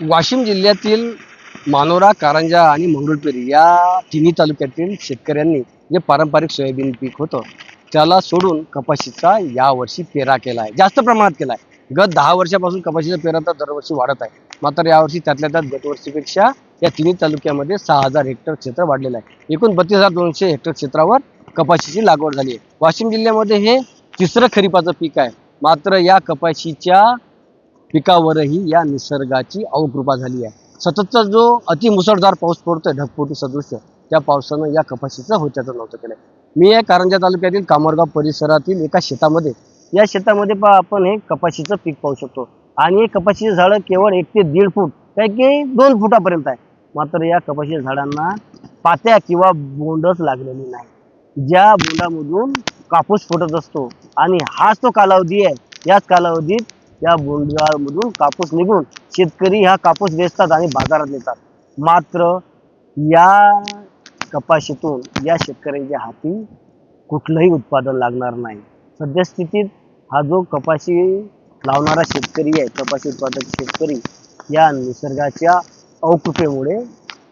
वाशिम जिल्ह्यातील मानोरा, कारंजा आणि मंगरुळपीर या तिन्ही तालुक्यातील शेतकऱ्यांनी जे पारंपरिक सोयाबीन पीक होतं त्याला सोडून कपाशीचा यावर्षी पेरा केला आहे. जास्त प्रमाणात केला आहे. गत 10 वर्षापासून कपाशीचा पेरा तर दरवर्षी वाढत आहे. मात्र यावर्षी त्यातल्या त्यात गतवर्षीपेक्षा या तिन्ही तालुक्यामध्ये 6,000 हेक्टर क्षेत्र वाढलेलं आहे. एकूण 32,200 हेक्टर क्षेत्रावर कपाशीची लागवड झाली आहे. वाशिम जिल्ह्यामध्ये हे तिसरं खरीपाचं पीक आहे. मात्र या कपाशीच्या पिकावरही या निसर्गाची अवकृपा झाली आहे. सततचा जो अतिमुसळधार पाऊस पडतोय ढगफुटी सदृश त्या पावसानं या कपाशीचं होत्याचं नव्हतं केलंय. मी या कारंजा तालुक्यातील कामरगाव परिसरातील एका शेतामध्ये या शेतामध्ये आपण हे कपाशीचं पीक पाहू शकतो आणि हे कपाशीचे झाडं केवळ 1 ते 1.5 फूट काय की 2 फुटापर्यंत आहे. मात्र या कपाशीच्या झाडांना पात्या किंवा बोंडच लागलेली नाही. ज्या बोंडामधून कापूस फुटत असतो आणि हाच तो कालावधी आहे. याच कालावधीत या बोंडामधून कापूस निघून शेतकरी हा कापूस वेचतात आणि बाजारात नेतात. मात्र या कपाशीतून या शेतकऱ्यांच्या हाती कुठलंही उत्पादन लागणार नाही. सद्यस्थितीत हा जो कपाशी लावणारा शेतकरी आहे, कपाशी उत्पादक शेतकरी या निसर्गाच्या अवकृपेमुळे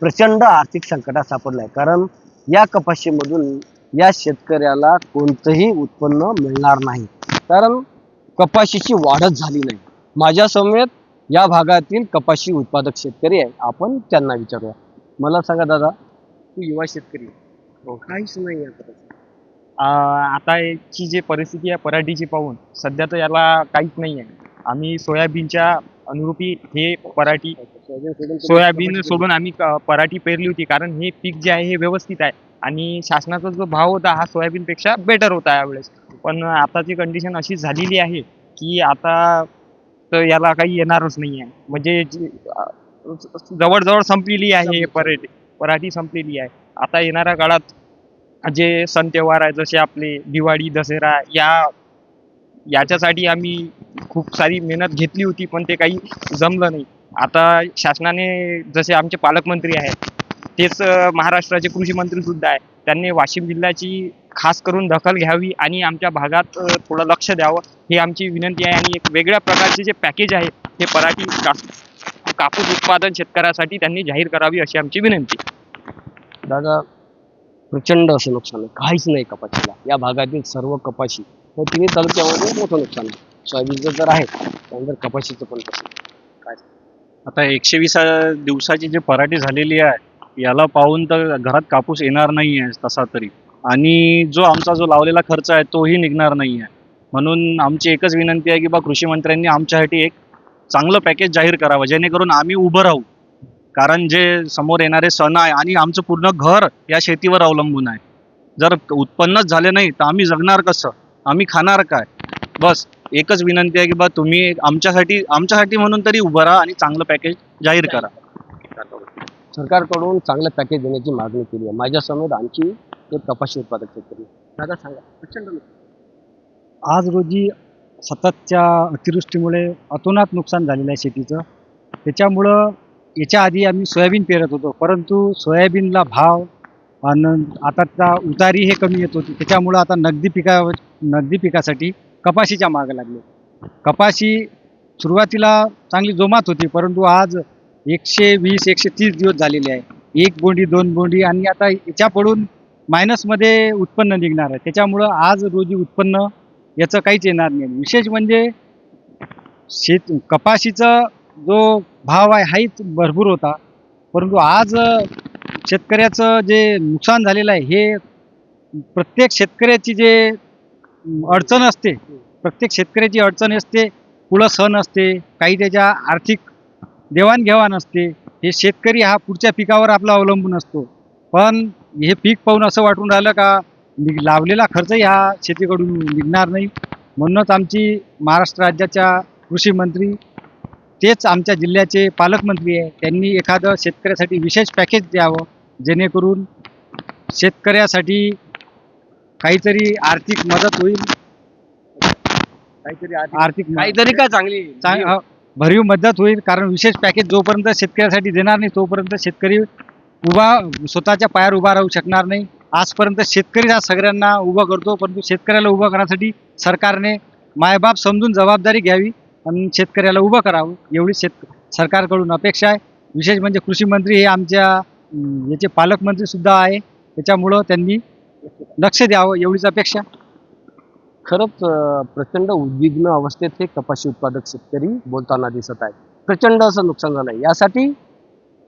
प्रचंड आर्थिक संकटात सापडलाय. कारण या कपाशीमधून या शेतकऱ्याला कोणतंही उत्पन्न मिळणार नाही. कारण कपाशीची वाढच झाली नाही. माझ्या समेत या भागातील कपाशी उत्पादक शेतकरी आहे. आपण त्यांना विचारूया. मला सांगा दादा, तू युवा शेतकरी काहीच नाही आता. आता याची जी परिस्थिती आहे पराठीची पाहून सध्या तर याला काहीच नाही आहे. आम्ही सोयाबीनच्या अनुरूपी हे पराठी सोयाबीन सोडून आम्ही पराठी पेरली होती. कारण हे पीक जे आहे हे व्यवस्थित आहे आणि शासनाचा जो भाव होता हा सोयाबीनपेक्षा बेटर होता यावेळेस. पण आताची कंडिशन अशी झालेली आहे की आता तर याला काही येणारच नाही आहे. म्हणजे जवळजवळ संपलेली आहे पराठी संपलेली आहे. आता येणाऱ्या काळात जे सण त्योहार आहे जसे आपले दिवाळी, दसरा याच्यासाठी आम्ही खूप सारी मेहनत घेतली होती पण ते काही जमलं नाही. आता शासनाने जसे आमचे पालकमंत्री आहेत तेच महाराष्ट्राचे कृषी मंत्री सुद्धा आहे. त्यांनी वाशिम जिल्ह्याची खास करून दखल घ्यावी आणि आमच्या भागात थोडं लक्ष द्यावं ही आमची विनंती आहे. आणि एक वेगळ्या प्रकारचे जे पॅकेज आहे हे पराठी कापूस उत्पादन शेतकऱ्यासाठी त्यांनी जाहीर करावी अशी आमची विनंती. दादा, प्रचंड असं नुकसान आहे. काहीच नाही कपाशीला. या भागातील सर्व कपाशी तर तिन्ही तालुक्यामध्ये मोठं नुकसान आहे. सोयाबीनचं तर आहे, त्यानंतर कपाशीचं पण तसं काय. आता 120 दिवसाची जी पराठी झालेली आहे याला पाहून तर घरात कापूस येणार नाही आहे तसा तरी. आणि जो लावलेला खर्च आहे तोही निघणार नाही आहे. म्हणून आमची एकच विनंती आहे की कृषी मंत्र्यांनी आमच्यासाठी एक चांगलं पॅकेज जाहीर करावं जेणेकरून आम्ही उभं राहू. कारण जे समोर येणारे सण आहे आणि आमचं पूर्ण घर या शेतीवर अवलंबून आहे. जर उत्पन्नच झाले नाही तर आम्ही जगणार कसं, आम्ही खाणार काय. बस एकच विनंती आहे की तुम्ही आमच्यासाठी म्हणून तरी उभं राहा आणि चांगलं पॅकेज जाहीर करा. सरकारकडून चांगलं पॅकेज देण्याची मागणी केली आहे. माझ्या समोर आणखी एक कपाशी उत्पादक शेतकरी. दादा सांगा, प्रचंड आज रोजी सततच्या अतिवृष्टीमुळे अतोनात नुकसान झालेलं आहे शेतीचं. त्याच्यामुळं याच्या आधी आम्ही सोयाबीन पेरत होतो, परंतु सोयाबीनला भाव आणि आताचा उतारी हे कमी येत होती. त्याच्यामुळं आता नगदी पिकासाठी कपाशीच्या मागं लागले. कपाशी सुरुवातीला चांगली जोमात होती, परंतु आज 120-130 दिवस झालेले आहे. 1 बोंडी 2 बोंडी आणि आता याच्या पडून मायनसमध्ये उत्पन्न निघणार आहे. त्याच्यामुळं आज रोजी उत्पन्न याचं काहीच येणार नाही. विशेष म्हणजे कपाशीचा जो भाव आहे हाच भरपूर होता, परंतु आज शेतकऱ्याचं जे नुकसान झालेलं आहे हे प्रत्येक शेतकऱ्याची जे अडचण असते, प्रत्येक शेतकऱ्याची अडचण असते. पुढं सण असते, काही त्याच्या आर्थिक देवाणघेवाण असते. हे शेतकरी हा पुढच्या पिकावर आपला अवलंबून असतो. पण हे पीक पाहून असं वाटून राहिलं का लावलेला खर्चही हा शेतीकडून निघणार नाही. म्हणूनच आमची महाराष्ट्र राज्याच्या कृषी मंत्री तेच आमच्या जिल्ह्याचे पालकमंत्री आहे, त्यांनी एखादं शेतकऱ्यासाठी विशेष पॅकेज द्यावं जेणेकरून शेतकऱ्यासाठी काहीतरी आर्थिक मदत होईल. काहीतरी काय चांगली भरीव मदत होईल. कारण विशेष पॅकेज जोपर्यंत शेतकऱ्यासाठी देणार नाही तोपर्यंत शेतकरी स्वतःच्या पायावर उभा राहू शकणार नाही. आजपर्यंत शेतकरी हा सगळ्यांना उभा करतो, परंतु शेतकऱ्याला उभं करण्यासाठी सरकारने मायबाप समजून जबाबदारी घ्यावी आणि शेतकऱ्याला उभं करावं. एवढी सरकारकडून अपेक्षा आहे. विशेष म्हणजे कृषी मंत्री हे आमच्या याचे पालकमंत्री सुद्धा आहे, त्याच्यामुळं त्यांनी लक्ष द्यावं एवढीच अपेक्षा. खरंच प्रचंड उद्विग्न अवस्थेत हे कपाशी उत्पादक शेतकरी बोलताना दिसत आहेत. प्रचंड असं नुकसान झालंय. यासाठी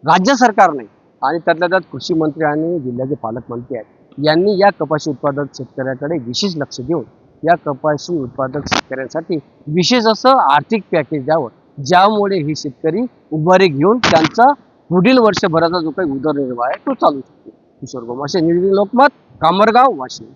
राज्य सरकारने आणि त्यातल्या त्यात कृषी मंत्री आणि जिल्ह्याचे पालकमंत्री आहेत यांनी या कपाशी उत्पादक शेतकऱ्याकडे विशेष लक्ष देऊन या कपाशी उत्पादक शेतकऱ्यांसाठी विशेष असं आर्थिक पॅकेज द्यावं, ज्यामुळे हे शेतकरी उभारी घेऊन त्यांचा पुढील वर्षभराचा जो काही उदरनिर्वाह आहे तो चालू शकतो. किशोर गोमाशे, निर्विघ्न लोकमत, कामरगाव, वाशिम.